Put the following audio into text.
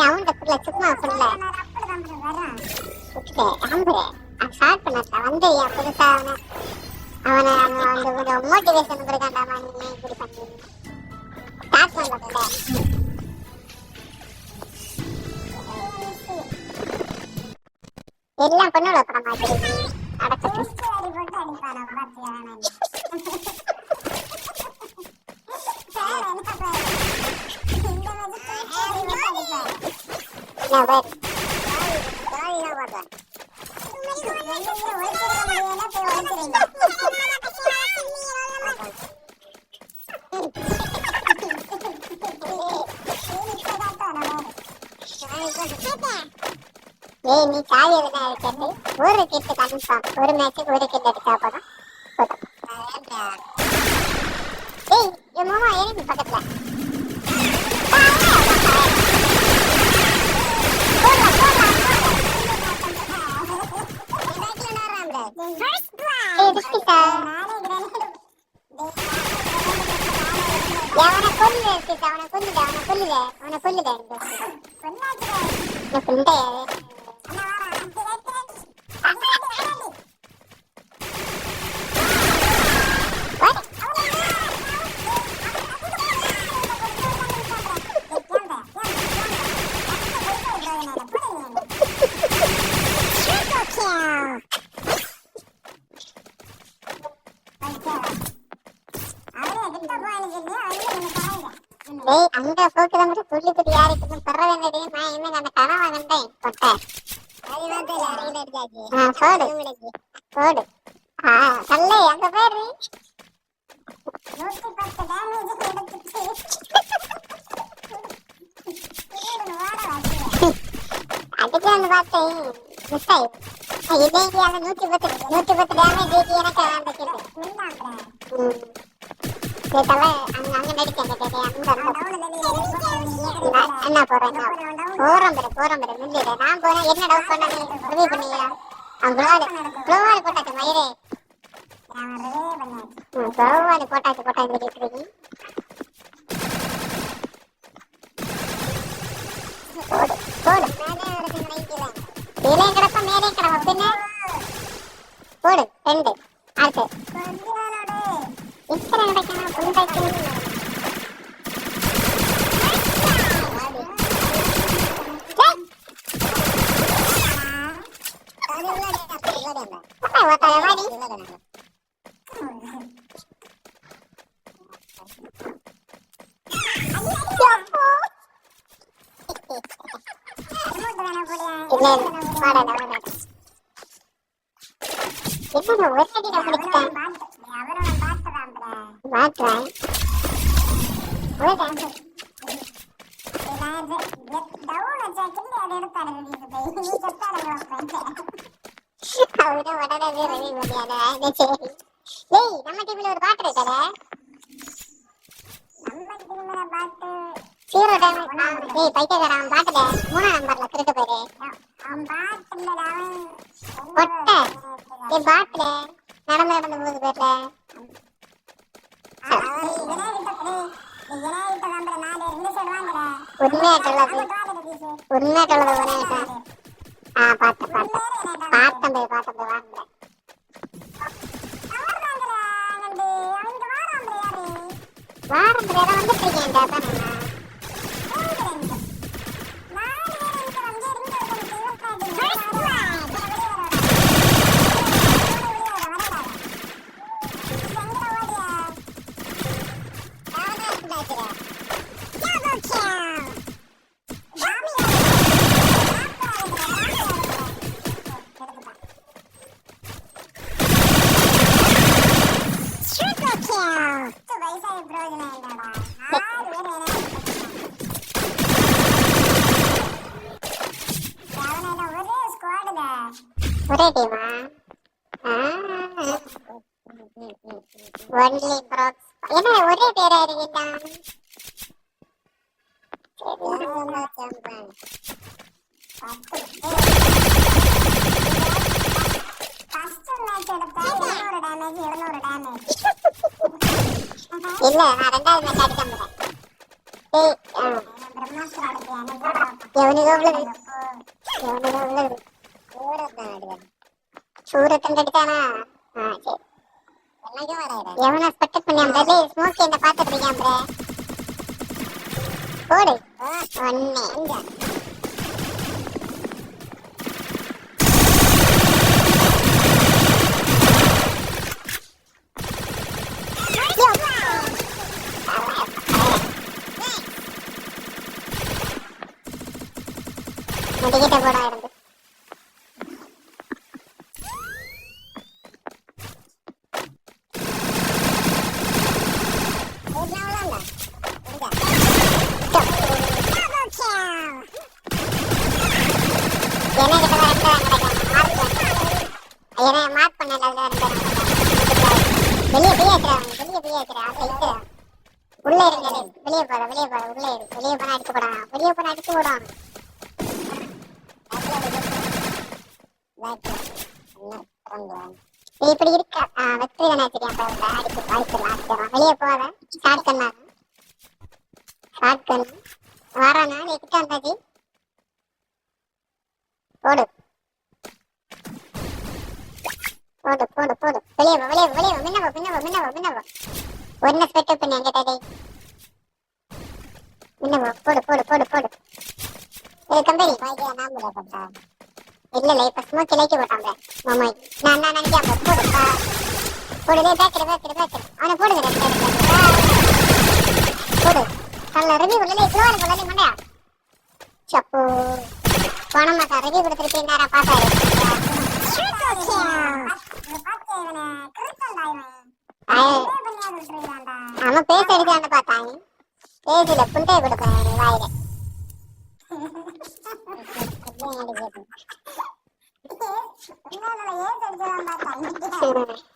அவன் தப்புல சும்மா சொல்ல ஸ்டார்ட் பண்ணல வந்து புதுசா அவனை அந்த மோட்டிவேஷன் கொடுக்காண்டாமா நீ இப்படி பண்ணி ஸ்டார்ட் பண்ணல எல்லாம் பண்ணுவல படமா அடக்கட்டு ஏய் நீ காலி எதுனா இருக்கிறது ஒரு கிட்டு கன்ஃபார்ம் ஒரு மேட்சுக்கு ஒரு கிட்டு எடுத்தா போதும் ஏய் என் மாமா ஏறி பக்கத்துல அங்க போக்குதான் துள்ளி துள்ளி யாருக்கு பெற வேண்டியது நான் என்ன அந்த கனவா கண்டேன் கொட்டை போடு போடு கல்லை அங்க பேரு அதுக்கு வந்து பார்த்தேன் மிஸ் ஆயிடும் இன்னைக்கு அந்த 110 டேமேஜ் எனக்கு அந்த அங்க நடிச்சேன் என்ன போறேன் போறேன் மில்லிட நான் போறேன் என்ன டவுட் பண்ண உதவி பண்ணீங்க அவங்களோட போட்டாச்சு மயிரே போட்டாச்சு இருக்கீங்க போடு மேலே கிடப்ப பின்ன போடு 2 அடுத்து இத்தனை கிடைக்கணும் புண்டைக்கு நம்ம டீம்ல ஒரு பாட்டு இருக்கடா சீரோ டேமேஜ் ஏய் பைத்தியக்காரன் பாட்டுல 3 நம்பர்ல திருட்டு போயிரு பொட்டை ஏய் பாட்டுல நடந்து போகுது பேர்ல உண்மையா சொல்லது பார்த்தேன் வாங்க வாரம் வந்துட்டு இருக்கேன் ஒரே டீமா ஒன்லி ப்ராக்ஸ் என்ன ஒரே பேரா இருக்கீங்க இல்ல நான் ரெண்டாவது மேட்ச் அடிக்க முடியல எவனுக்கு எவ்வளவு சூரத்தன் அடித்தானா சரி எவனை ஸ்பெக்ட் பண்ணி அந்த ஸ்மோக் என்ன பார்த்துட்டு இருக்கான் ப்ரே போடு ஒன்னே முடிக்கிட்ட போடா இருந்து மார்க் பண்ணல வெளியே உள்ள இருங்க வெளியே போற உள்ள இரு வெளியே போனா அடிச்சு போடான் வெளியே போனா அடிச்சு போடான் இப்படி இருக்கா வெற்றி தானே தெரியும் அடிச்சு வாய்ப்பு வெளியே போகாத ஸ்டார்ட் பண்ணு வரானா நீ கிட்ட வந்தாச்சு போடு வெளியே மின்னவோ ஒன்ன ஸ்பெக்ட் பண்ணி அங்க டேய் மின்னவோ போடு கம்பெனி பாய்க்கா நான் போடா இல்ல இப்ப ஸ்மோக் இலைக்கு போட்டாங்க மாமா நான் நினைக்கிறேன் போடு பேக்கெட் அவனை போடுங்க போடு நல்ல ரிவ்யூ பண்ணல க்ளோர் பண்ணல மண்டையா சப்போ பணம் மாட்டா ரிவ்யூ கொடுத்துட்டு நேரா பாத்தாரு அவன் பேச அடிக்கிறான்னு பார்த்தாங்க பேசல புண்டைய கொடுப்பேன் வாயில ஏன்